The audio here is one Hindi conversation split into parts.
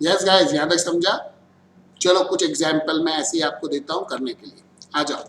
यस गाइस, यहां तक समझा? चलो कुछ एग्जाम्पल मैं ऐसे ही आपको देता हूं करने के लिए, आ जाओ।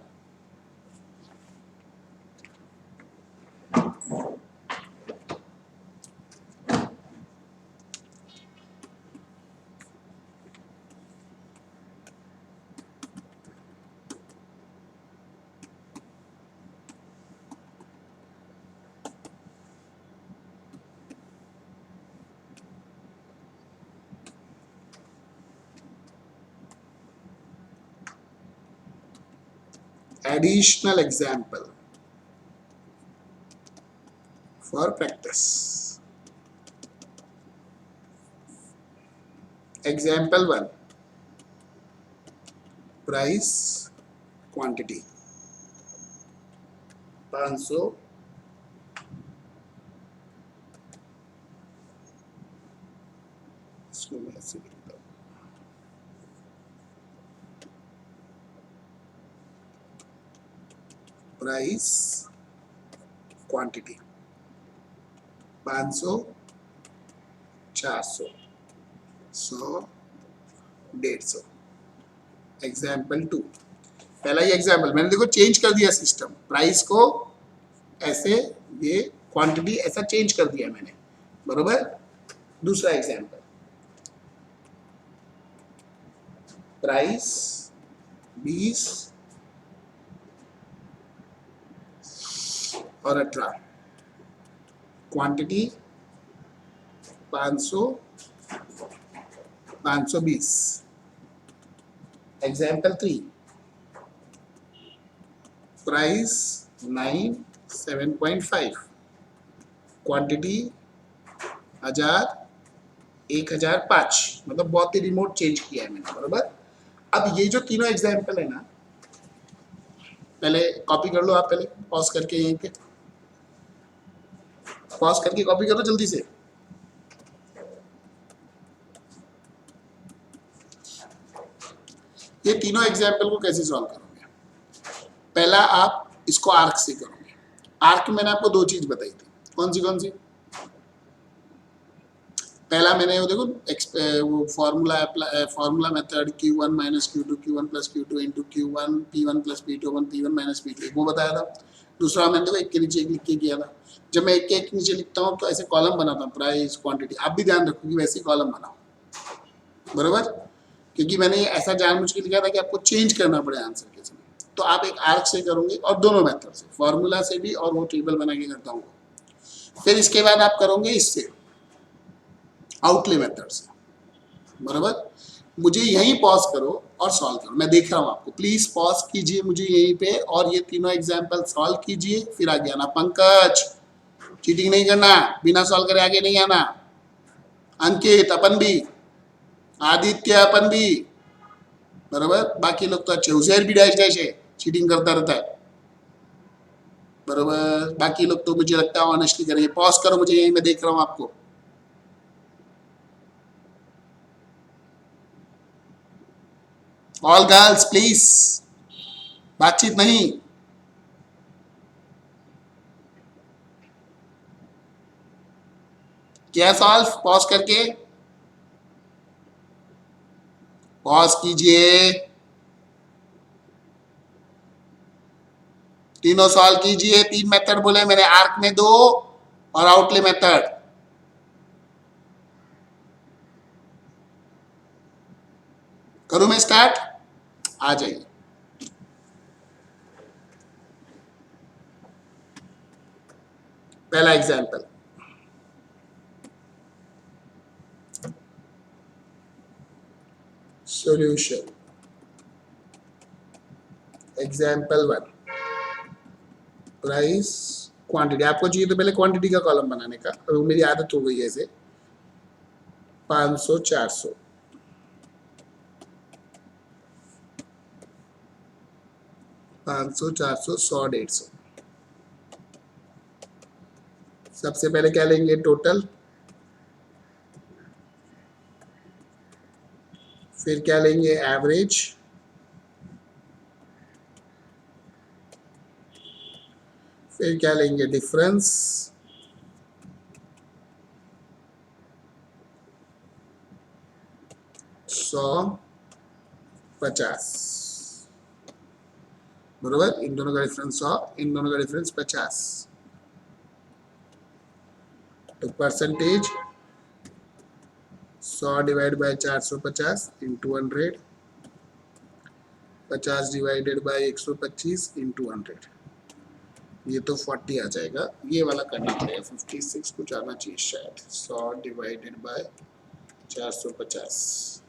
Additional example for practice. Example 1, price quantity 500, इसको मैं ऐसे लिखता हूँ, प्राइस क्वांटिटी 500, 400, 100, 150। एग्जाम्पल 2, पहला ही एग्जाम्पल मैंने देखो चेंज कर दिया सिस्टम, प्राइस को ऐसे, ये क्वांटिटी ऐसा चेंज कर दिया मैंने, बरोबर। दूसरा एग्जाम्पल, प्राइस 20 और 18, क्वांटिटी 500, 520। Example 3, price 9, 7.5, quantity 1000, 1005। मतलब बहुत ही रिमोट चेंज किया है मैंने, बरोबर। अब ये जो तीनों एग्जाम्पल है ना, पहले कॉपी कर लो आप, पहले पॉज करके, यहीं पे पॉज करके कॉपी करो जल्दी से। ये तीनों एग्जाम्पल को कैसे सॉल्व करोगे? पहला आप इसको आर्क से करोगे। आर्क में मैंने आपको दो चीज बताई थी, कौन सी? पहला मैंने वो देखो वो formula method Q1 minus Q2 Q1 plus Q2 into Q1 P1 plus P2 P1 minus P2, वो बताया था। दूसरा मैंने देखो एक के नीचे एक लिख के किया था। जब मैं एक के एक नीचे लिखता हूँ तो ऐसे कॉलम बनाता हूँ, प्राइस क्वांटिटी। आप भी ध्यान रखो कि वैसे कॉलम बनाओ, बराबर। क्योंकि मैंने ये ऐसा जानबूझ के लिखा था कि आपको चेंज करना पड़े आंसर के समय। तो आप एक आर्क से करोगे और दोनों मेथड से, फॉर्मूला से भी और वो टेबल बना के करता हूँ। फिर इसके बाद आप करोगे इससे, आउटले मेथड से, बराबर। मुझे यहीं पॉज करो और सॉल्व करो, मैं देख रहा हूँ आपको। प्लीज पॉज कीजिए मुझे यहीं पे और ये तीनों एग्जाम्पल सॉल्व कीजिए, फिर आगे आना। पंकज, चीटिंग नहीं करना, बिना सॉल्व करे आगे नहीं आना। अंकित अपन भी, आदित्य अपन भी, बराबर। बाकी लोग तो अच्छे, उजैर भी डैश डैश है, चीटिंग करता रहता है, बराबर। बाकी लोग तो मुझे लगता है ऑनेस्टली करेंगे। पॉज करो मुझे यहीं, मैं देख रहा हूँ आपको। ऑल गर्ल्स प्लीज, बातचीत नहीं। क्या सॉल्व? पॉज करके पॉज कीजिए, तीनों सॉल्व कीजिए। तीन मेथड बोले मैंने, आर्क में 2 और आउटले मेथड। करूं मैं स्टार्ट? आ जाइए। पहला example, solution. Example 1, price quantity. आपको चाहिए तो पहले क्वांटिटी का कॉलम बनाने का, अब मेरी आदत हो गई है ऐसे। 500, 400, 500, 400, 100, 150। सबसे पहले क्या लेंगे? टोटल। फिर क्या लेंगे? एवरेज। फिर क्या लेंगे? डिफरेंस। 150 बरोबर. इन दोनों का डिफरेंस 100, इन दोनों का डिफरेंस 50. तो percentage 100 divide by 450 into 100, 50 divided by 125 into 100. ये तो 40 आ जाएगा. ये वाला करना पड़ेगा. 56 कुछ आना चाहिए शायद. 100 डिवाइडेड बाय 450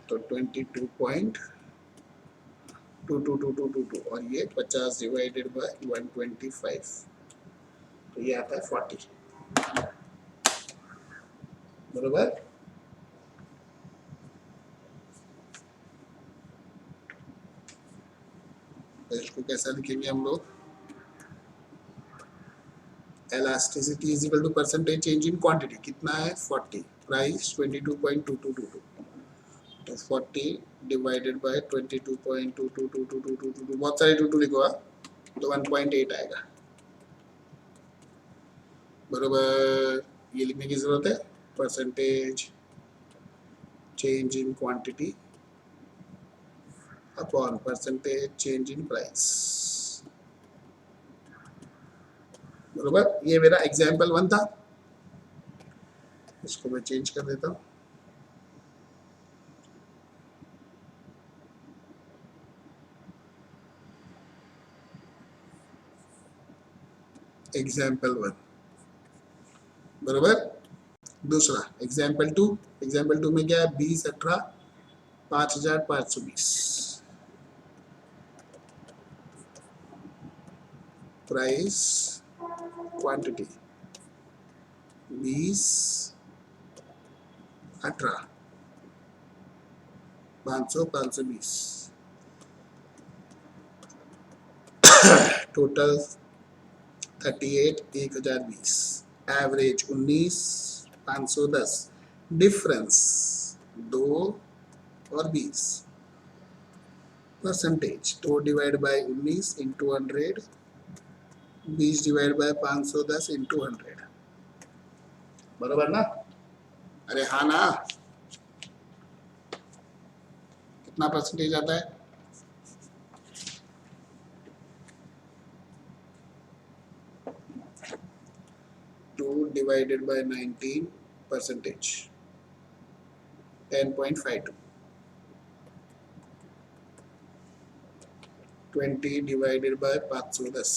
तो 22.22222 और ये 50 डिवाइडेड बाय 125 तो ये आता है 40 बरोबर. तो इसको कैसा लिखेंगे हम लोग? elasticity is equal to percentage change in quantity. कितना है? 40. प्राइस 22.2222 तो 40 डिवाइडेड बाय 22.222222 बहुत सारे 22 लिखो. तो 1.8 आएगा बरोबर. ये लिखने की जरूरत है. Percentage change in quantity upon percentage change in price बरोबर. ये मेरा एग्जाम्पल 1 था. इसको मैं चेंज कर देता हूँ. एग्जाम्पल 1 बरोबर. दूसरा एग्जाम्पल 2. एग्जाम्पल 2 में क्या है? 20 18 5520 price quantity 20 18 500 520 total 38 1020 average 19 510 difference 2 और 20 percentage 2 divide by 19 into 100 20 divide by 510 into 100 बरोबर ना. अरे हाँ ना. कितना परसेंटेज आता है? 2 divided by 19 percentage 10.52. 20 divided by 510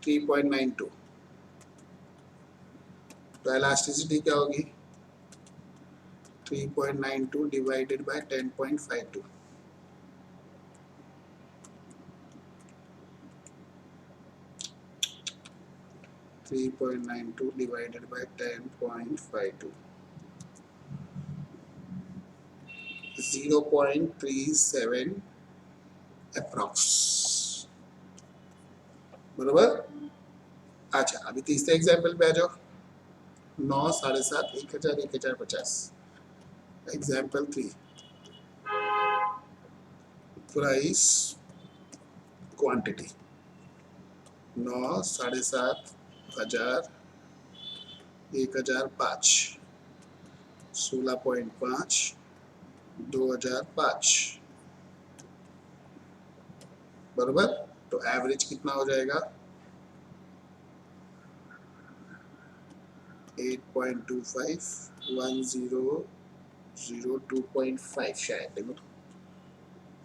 3.92. तो elasticity क्या होगी? 3.92 divided by 10.52. divided by 10.52 0.37 approx बरोबर. अच्छा अभी तीसरे एग्जाम्पल पे आ जाओ. 9 7.5 1000 1050 एग्जाम्पल 3 प्राइस क्वांटिटी 9 7.5 1000 1005 16.5 2005 बरोबर. तो एवरेज कितना हो जाएगा? 8.25 1002.5 शायद. देखो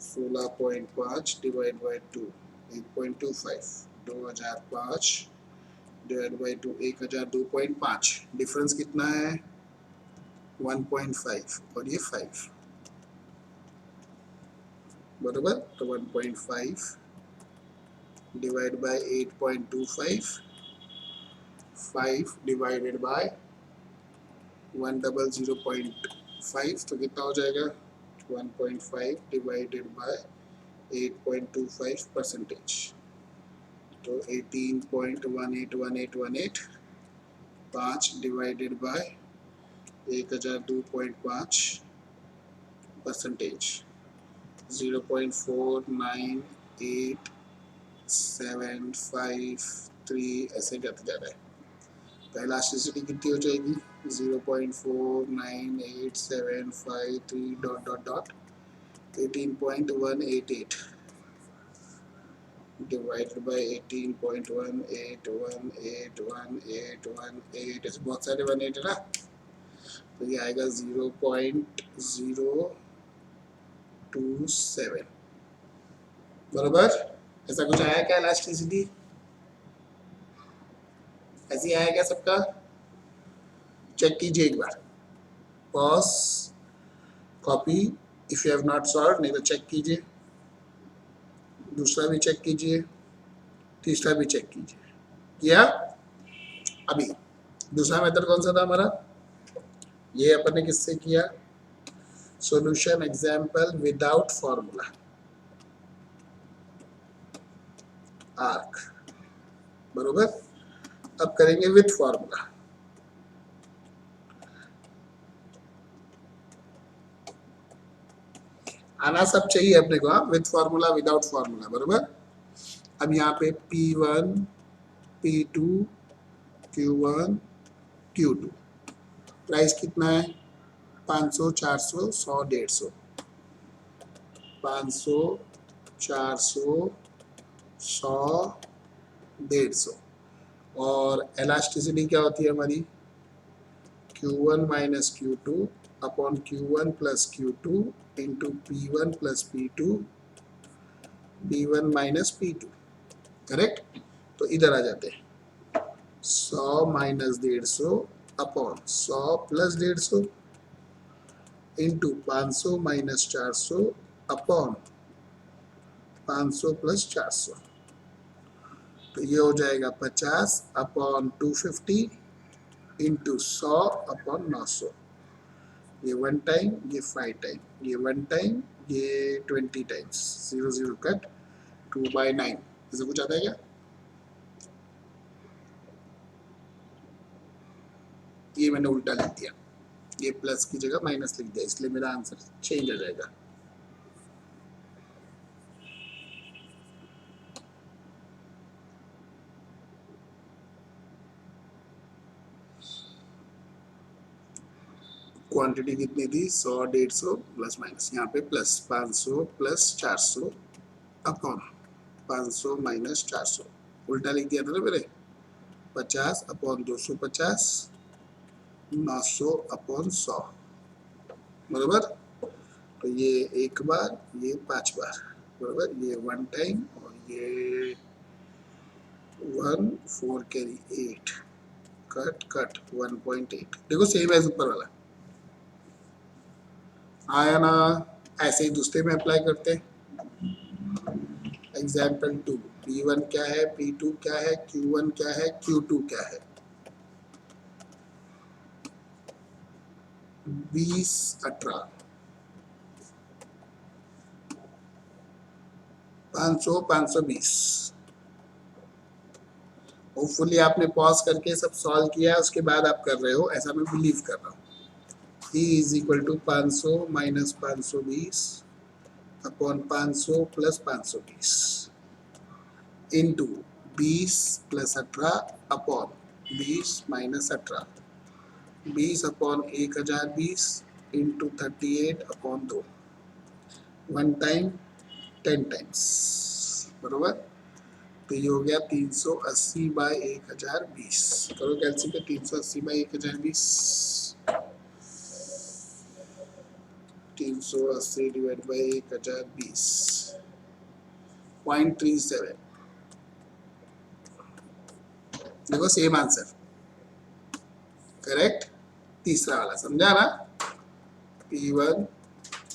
16.5 divide by 2 8.25 2005 divide by 2 1002.5 difference कितना है? 1.5 और ये 5 बरोबर. तो 1.5 डिवाइड बाय 8.25 5 डिवाइडेड बाय 100.5 तो कितना हो जाएगा? 1.5 डिवाइडेड बाय 8.25 परसेंटेज तो 18.181818 5 डिवाइडेड बाय 1002.5 परसेंटेज 0.498753 ऐसे जाते जा रहा है तो इलास्टिसिटी कितनी हो जाएगी 0.49873 dot dot dot 18.188 divided by 18.1818118 ऐसे बहुत सारे 18 है ना, तो ये आएगा 0.027 बराबर। ऐसा कुछ आया क्या इलास्टिसिटी, ऐसी आया क्या सबका, चेक कीजिए एक बार, pause, copy, if you have not solve, नहीं तो चेक कीजिए, दूसरा भी चेक कीजिए, तीसरा भी चेक कीजिए, किया। अभी दूसरा मेथड कौन सा था हमारा, ये अपन ने किससे किया, solution example without formula, arc, बरोबर। अब करेंगे विथ फॉर्मूला, आना सब चाहिए अपने को, विथ फॉर्मूला विदाउट फॉर्मूला, बरोबर। अब यहाँ पे P1 P2 Q1 Q2 price कितना है 500 400 100 150, 500 400 100 150, और इलास्टिसिटी क्या होती है हमारी Q1 minus Q2 upon Q1 plus Q2 into P1 plus P2 P1 minus P2, correct. तो इधर आ जाते हैं 100 minus 150 upon 100 plus 150 into 500 minus 400 upon 500 plus 400, तो ये हो जाएगा 50 अपॉन 250 इंटू 100 अपॉन 900, ये 1 टाइम, ये 5 टाइम, ये 1 टाइम, ये 20 टाइम्स, 0 0 कट 2/9, ऐसा कुछ आता है क्या, ये मैंने उल्टा लिख दिया, ये प्लस की जगह माइनस लिख दिया, इसलिए मेरा आंसर चेंज हो जाएगा। क्वांटिटी कितनी थी 100 150 प्लस माइनस, यहाँ पे प्लस 500 प्लस 400 अपॉन 500 माइनस 400, उल्टा लिख दिया था ना मेरे, 50 अपॉन 250 900 अपॉन 100, बराबर। तो ये एक बार, ये 5 बार, बराबर, ये 1 टाइम और ये 1 4 कैरी 8 कट कट 1.8, देखो सेम है ऊपर वाला, आया ना। ऐसे ही दूसरे में अप्लाई करते हैं, एग्जाम्पल 2, P1 क्या है, P2 क्या है, Q1 क्या है, Q2 क्या है, 20 18 500 520। होपफुली आपने पॉज करके सब सॉल्व किया है, उसके बाद आप कर रहे हो, ऐसा मैं बिलीव कर रहा हूँ। E is equal to 500 minus 520 upon 500 plus 520 into 20 plus 18 upon 20 minus 18, 20 upon 1020 into 38 upon 2, 1 time 10 times, बराबर। तो ये हो गया 380 बाय 1020, करो कैलसी पे, 380 बाय 1020, 380 डिवाइड बाय 1020 0.37, देखो सेम आंसर, करेक्ट। तीसरा वाला समझा ना, P1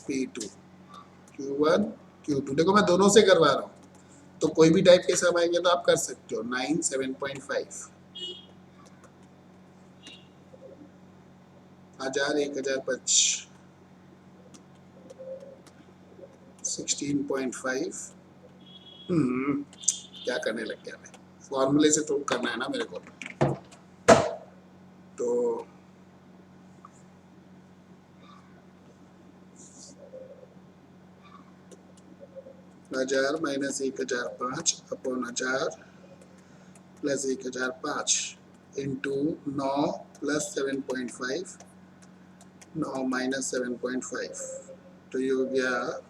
P2 Q1 Q2, देखो मैं दोनों से करवा रहा हूँ, तो कोई भी टाइप के सब आएंगे तो आप कर सकते हो। 9 7.5 1000 1005 16.5, क्या करने लग गया मैं, फॉर्मूले से तो करना है ना मेरे को, तो 1000 minus 1005 upon 1000 plus 1005 into 9 plus 7.5, 9 minus 7.5, तो ये हो गया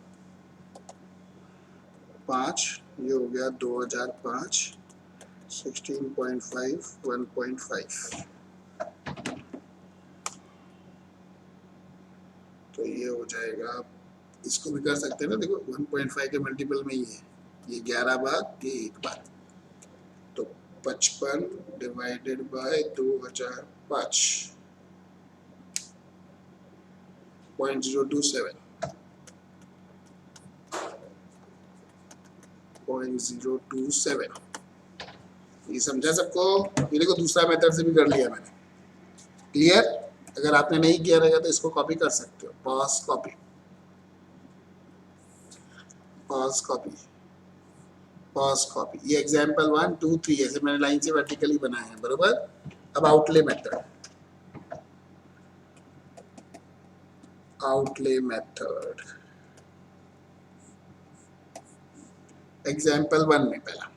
5, ये हो गया 2005, 16.5, 1.5, तो ये हो जाएगा, इसको भी कर सकते हैं ना, देखो 1.5 के मल्टीपल में ही है, ये 11 बार, ये 1 बार, तो 55 डिवाइडेड बाय 2005, 0.027, 0.027, ये समझा सबको? ये देखो दूसरा मेथड से भी कर लिया मैंने, क्लियर? अगर आपने नहीं किया रहेगा तो इसको कॉपी कर सकते हो, pause copy, pause copy, pause copy, ये एग्जाम्पल 1 2 3 ऐसे मैंने लाइन से वर्टिकली बनाए हैं, बरोबर? अब outlay method, outlay method example 1 में पहला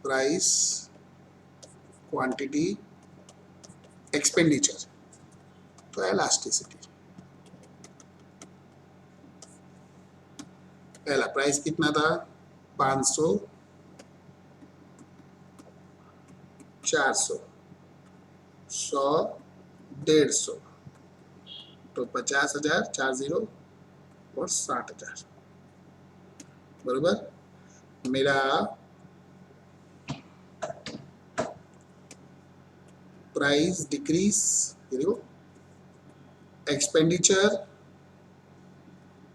प्राइस, क्वांटिटी, एक्सपेंडिचर, तो इलास्टिसिटी, पहला प्राइस कितना था 500, 400, 100, 150, तो 50,000, 40 और 60,000, बरोबर? मेरा प्राइस डिक्रीज, देखो एक्सपेंडिचर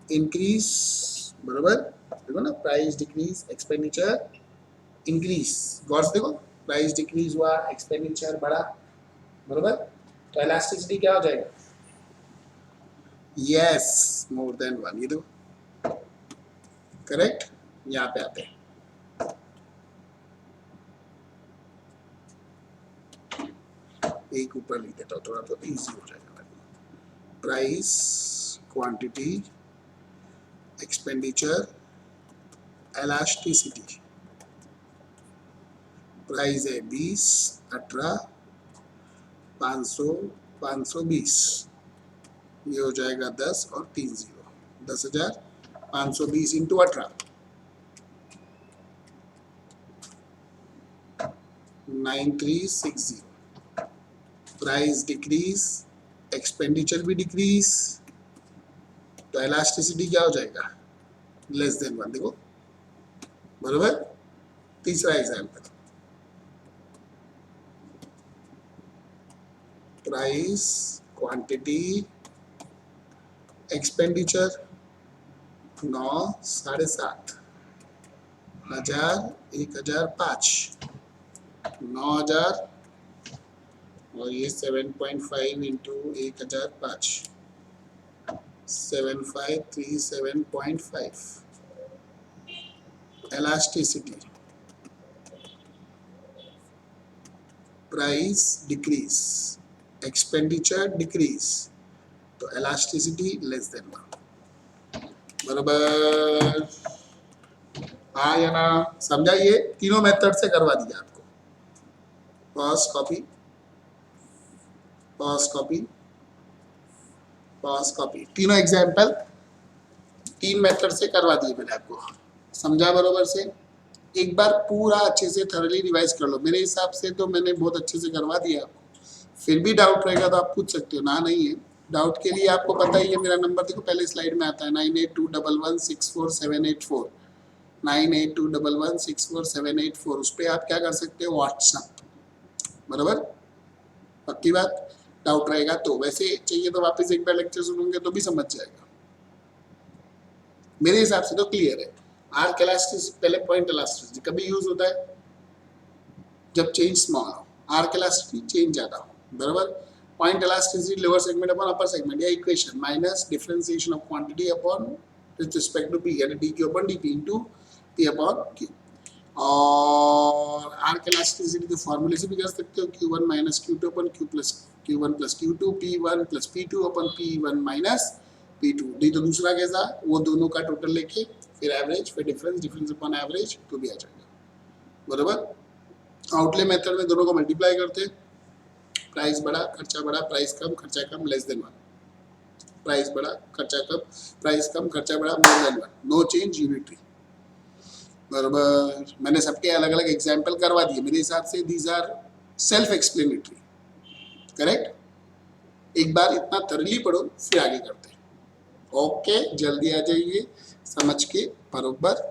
इंक्रीज, बरोबर? देखो ना, प्राइस डिक्रीज, एक्सपेंडिचर इंक्रीज, गौर से देखो, प्राइस डिक्रीज हुआ, एक्सपेंडिचर बढ़ा, बरोबर? तो इलास्टिसिटी क्या हो जाएगा? यस, मोर देन 1, ये देखो करेक्ट। यहाँ पे आते हैं, एक ऊपर लिख देता हूँ थोड़ा तो इजी हो जाएगा। Price, quantity, expenditure, elasticity, price है 20, 18, 500, 520, ये हो जाएगा 10 और 3 0, 10,000, 520 इंटू 18, 9360, प्राइस डिक्रीज, एक्सपेंडिचर भी डिक्रीज, तो इलास्टिसिटी क्या हो जाएगा? लेस देन 1, देखो, बरोबर? तीसरा एग्जाम्पल, प्राइस, क्वांटिटी, एक्सपेंडिचर 9, 7.5, 1000, 1005, 9000 और ये 7.5 into 1005, 7537.5, elasticity, price decrease, expenditure decrease, तो इलास्टिसिटी लेस देन 1, बराबर? हाँ या ना? समझा? ये तीनों मेथड से करवा दिया आपको, pause copy, pause copy, pause copy, तीनों एग्जाम्पल 3 मेथड से करवा दिए मैंने आपको, समझा बरोबर से? एक बार पूरा अच्छे से थरली रिवाइज कर लो, मेरे हिसाब से तो मैंने बहुत अच्छे से करवा दिया आपको, फिर भी डाउट रहेगा तो आप पूछ सकते हो, ना नहीं है डाउट के लिए आपको पता ही है मेरा नंबर, देखो पहले स्लाइड में आता है 9821164784, 9821164784, उस पर आप क्या कर सकते हो, व्हाट्सएप, बराबर? पक्की बात? डाउट रहेगा तो, वैसे चाहिए तो वापस एक बार लेक्चर सुनोगे तो भी समझ जाएगा, मेरे हिसाब से तो क्लियर है। आर्क इलास्टिसिटी, पहले पॉइंट इलास्टिसिटी कभी यूज होता है जब चेंज स्मॉल हो, आर्क इलास्टिसिटी चेंज ज्यादा हो, बराबर? Point elasticity lower segment upon upper segment, या equation minus differentiation of quantity upon with respect to p, यानी d q upon dp into p upon q. और आर्क इलास्टिसिटी के फॉर्मूले से भी कर सकते हो, Q1 minus Q2 upon Q1 plus Q2, P1 plus P2 upon P1 minus P2, नहीं तो दूसरा कैसा, वो दोनों का टोटल लेके फिर एवरेज, फिर डिफरेंस, डिफरेंस अपॉन एवरेज, तो भी आ जाएगा, बराबर? आउटले मेथड में दोनों को मल्टीप्लाई करते हैं, प्राइस बढ़ा खर्चा बढ़ा, प्राइस कम खर्चा कम, लेस देन 1, प्राइस बढ़ा खर्चा कम, प्राइस कम खर्चा बढ़ा, more than 1, no change, unitary. बराबर। मैंने सबके अलग अलग एग्जाम्पल करवा दिए, मेरे हिसाब से these are self explanatory, correct. एक बार इतना तरली पढ़ो फिर आगे करते हैं। ओके, जल्दी आ जाइए, समझ के बरोबर